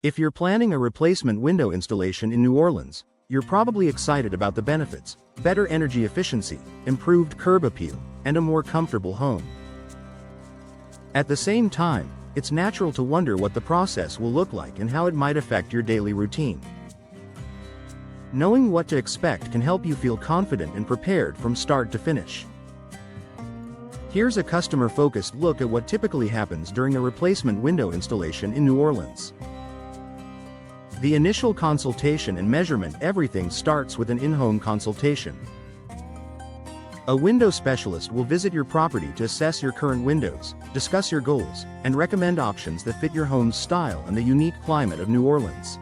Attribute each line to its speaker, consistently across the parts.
Speaker 1: If you're planning a replacement window installation in New Orleans, you're probably excited about the benefits: better energy efficiency, improved curb appeal, and a more comfortable home. At the same time, it's natural to wonder what the process will look like and how it might affect your daily routine. Knowing what to expect can help you feel confident and prepared from start to finish. Here's a customer-focused look at what typically happens during a replacement window installation in New Orleans. The initial consultation and measurement. Everything starts with an in-home consultation. A window specialist will visit your property to assess your current windows, discuss your goals, and recommend options that fit your home's style and the unique climate of New Orleans.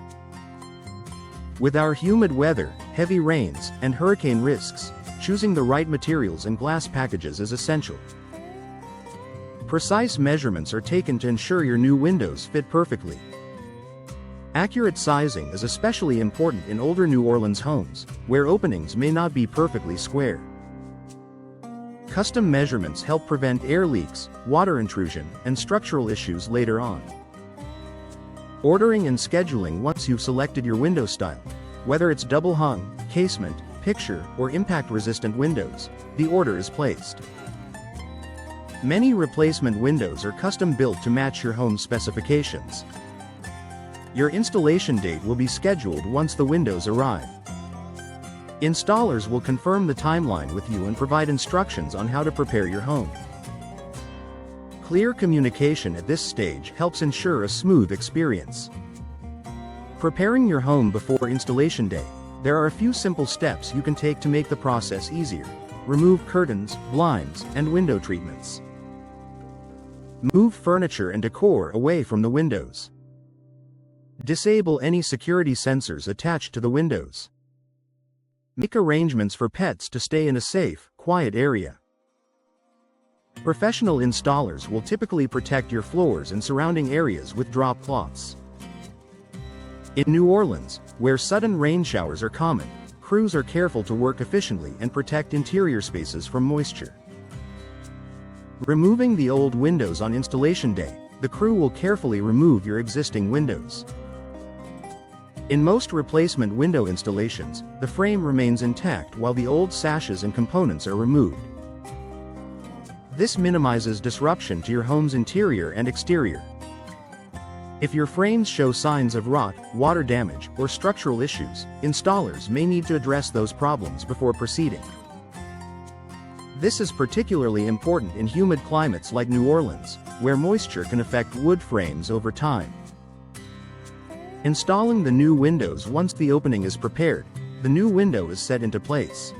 Speaker 1: With our humid weather, heavy rains, and hurricane risks, choosing the right materials and glass packages is essential. Precise measurements are taken to ensure your new windows fit perfectly. Accurate sizing is especially important in older New Orleans homes, where openings may not be perfectly square. Custom measurements help prevent air leaks, water intrusion, and structural issues later on. Ordering and scheduling. Once you've selected your window style, whether it's double hung, casement, picture, or impact-resistant windows, the order is placed. Many replacement windows are custom built to match your home's specifications. Your installation date will be scheduled once the windows arrive. Installers will confirm the timeline with you and provide instructions on how to prepare your home. Clear communication at this stage helps ensure a smooth experience. Preparing your home before installation day. There are a few simple steps you can take to make the process easier. Remove curtains, blinds, and window treatments. Move furniture and decor away from the windows. Disable any security sensors attached to the windows. Make arrangements for pets to stay in a safe, quiet area. Professional installers will typically protect your floors and surrounding areas with drop cloths. In New Orleans, where sudden rain showers are common, crews are careful to work efficiently and protect interior spaces from moisture. Removing the old windows on installation day, the crew will carefully remove your existing windows. In most replacement window installations, the frame remains intact while the old sashes and components are removed. This minimizes disruption to your home's interior and exterior. If your frames show signs of rot, water damage, or structural issues, installers may need to address those problems before proceeding. This is particularly important in humid climates like New Orleans, where moisture can affect wood frames over time. Installing the new windows. Once the opening is prepared, the new window is set into place.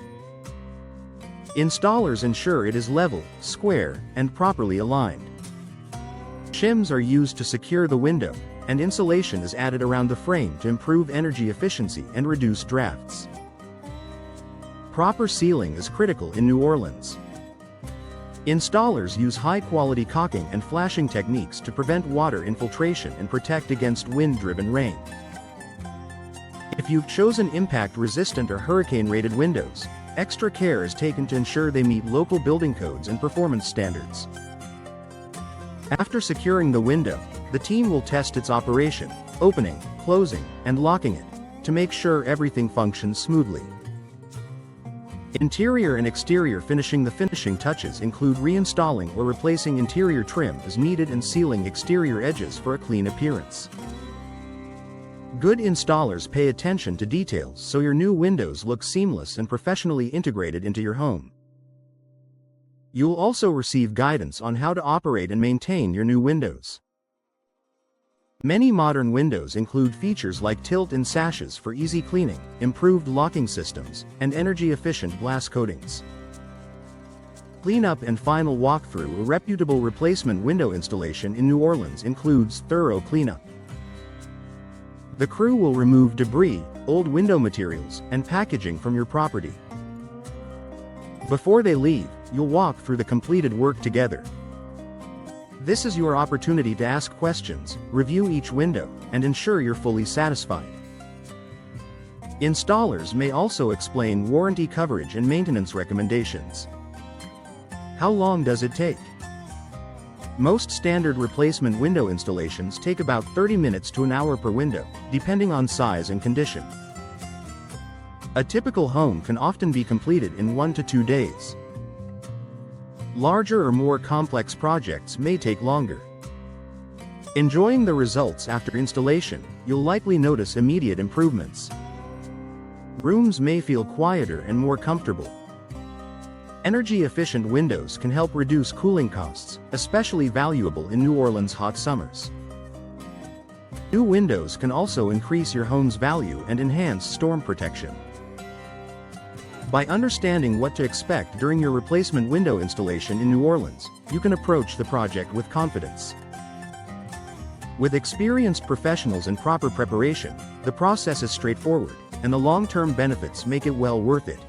Speaker 1: Installers ensure it is level, square, and properly aligned. Shims are used to secure the window, and insulation is added around the frame to improve energy efficiency and reduce drafts. Proper sealing is critical in New Orleans. Installers use high-quality caulking and flashing techniques to prevent water infiltration and protect against wind-driven rain. If you've chosen impact-resistant or hurricane-rated windows, extra care is taken to ensure they meet local building codes and performance standards. After securing the window, the team will test its operation, opening, closing, and locking it, to make sure everything functions smoothly. Interior and exterior finishing. The finishing touches include reinstalling or replacing interior trim as needed and sealing exterior edges for a clean appearance. Good installers pay attention to details so your new windows look seamless and professionally integrated into your home. You'll also receive guidance on how to operate and maintain your new windows. Many modern windows include features like tilt and sashes for easy cleaning, improved locking systems, and energy-efficient glass coatings. Cleanup and final walkthrough. A reputable replacement window installation in New Orleans includes thorough cleanup. The crew will remove debris, old window materials, and packaging from your property. Before they leave, you'll walk through the completed work together. This is your opportunity to ask questions, review each window, and ensure you're fully satisfied. Installers may also explain warranty coverage and maintenance recommendations. How long does it take? Most standard replacement window installations take about 30 minutes to an hour per window, depending on size and condition. A typical home can often be completed in 1 to 2 days. Larger or more complex projects may take longer. Enjoying the results after installation, you'll likely notice immediate improvements. Rooms may feel quieter and more comfortable. Energy-efficient windows can help reduce cooling costs, especially valuable in New Orleans' hot summers. New windows can also increase your home's value and enhance storm protection. By understanding what to expect during your replacement window installation in New Orleans, you can approach the project with confidence. With experienced professionals and proper preparation, the process is straightforward, and the long-term benefits make it well worth it.